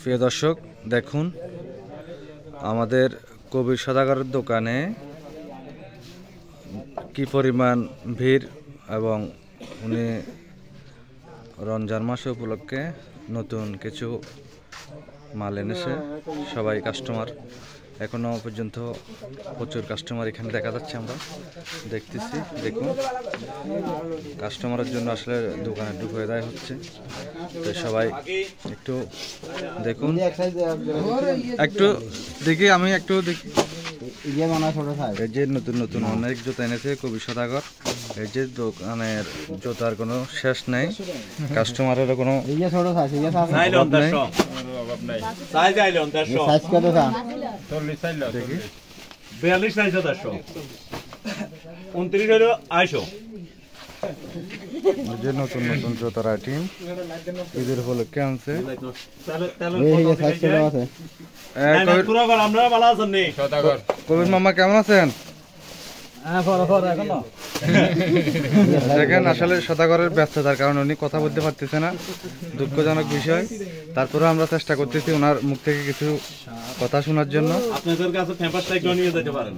প্রিয় দর্শক, দেখুন আমাদের কবির সদাগরের দোকানে কি পরিমাণ ভিড়, এবং উনি রমজান মাস উপলক্ষে নতুন কিছু মাল এনেছে। সবাই কাস্টমার, এখনো পর্যন্ত প্রচুর কাস্টমার এখানে দেখা যাচ্ছে, আমরা দেখতেছি। দেখুন, কাস্টমারের জন্য আসলে দোকানে ঢুকে দেয় হচ্ছে। তো সবাই একটু দেখুন, একটু দেখি, আমি একটু দেখি। এই যে নতুন নতুন অনেক জুতা এনেছে কবি সদাগর। এই যে দোকানের জুতার কোনো শেষ নেই, কাস্টমারের কোনো দেখি 42 নাই 400 29 হলো 250। যে নতুন নতুন জুতার আইটেম ঈদের উপলক্ষে আনছে। কবির মামা কেমন আছেন? দেখেন, আসলে সদাগরের ব্যস্ততার কারণে উনি কথা বলতে পারতেছে না, দুঃখজনক বিষয়। তারপরে আমরা চেষ্টা করতেছি ওনার মুখ থেকে কিছু কথা শোনার জন্য। আপনাদের কাছে পেপারটা একটু নিয়ে যেতে পারেন।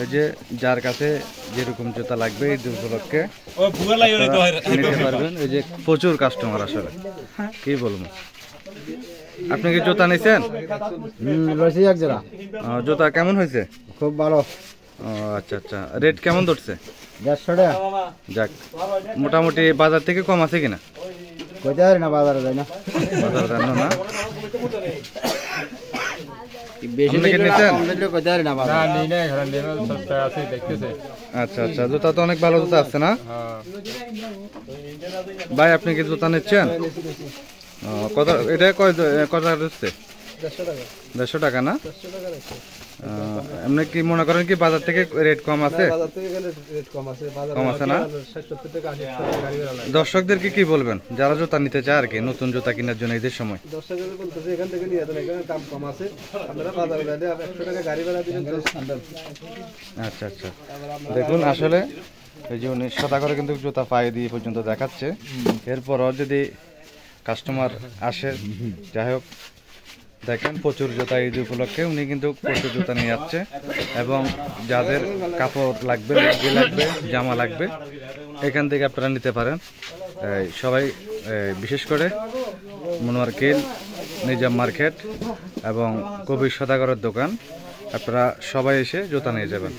এই যে যার কাছে যেরকম জুতা লাগবে এই উপলক্ষে নিতে পারবেন। এই যে প্রচুর কাস্টমার, আসলে কি বলবো। আপনি কি জুতা নিয়েছেন? জুতা কেমন হয়েছে? খুব ভালো। আচ্ছা আচ্ছা, রেট কেমন ধরছে? 150 টাকা। যাক, মোটামুটি বাজার থেকে কম আছে কিনা? কইতে পারি না, বাজারে যাই না। বাজারে যান না? আচ্ছা আচ্ছা, জুতা তো অনেক ভালো জুতা আছে না ভাই? আপনি কি জুতা নিচ্ছেন? এটা কত হচ্ছে? 150 টাকা না? এমনি কি মনে করেন কি বাজার থেকে রেট কম আছে? কম আছে না? দর্শকদেরকে কি বলবেন যারা জুতা নিতে চায় আর কি, নতুন জুতা কেনার জন্য ঈদের সময়? আচ্ছা আচ্ছা, দেখুন আসলে এই যে উনি সদাগরে কিন্তু জুতা পায়ে দিয়ে পর্যন্ত দেখাচ্ছে। এরপরও যদি কাস্টমার আসে, যাই হোক, দেখেন প্রচুর জুতা ঈদ উপলক্ষে উনি কিন্তু প্রচুর জুতা নিয়ে যাচ্ছে। এবং যাদের কাপড় লাগবে, লুঙ্গি লাগবে, জামা লাগবে, এখান থেকে আপনারা নিতে পারেন। সবাই বিশেষ করে মনোয়ারকিল, নিজাম মার্কেট এবং কবির সদাগরের দোকান, আপনারা সবাই এসে জুতা নিয়ে যাবেন।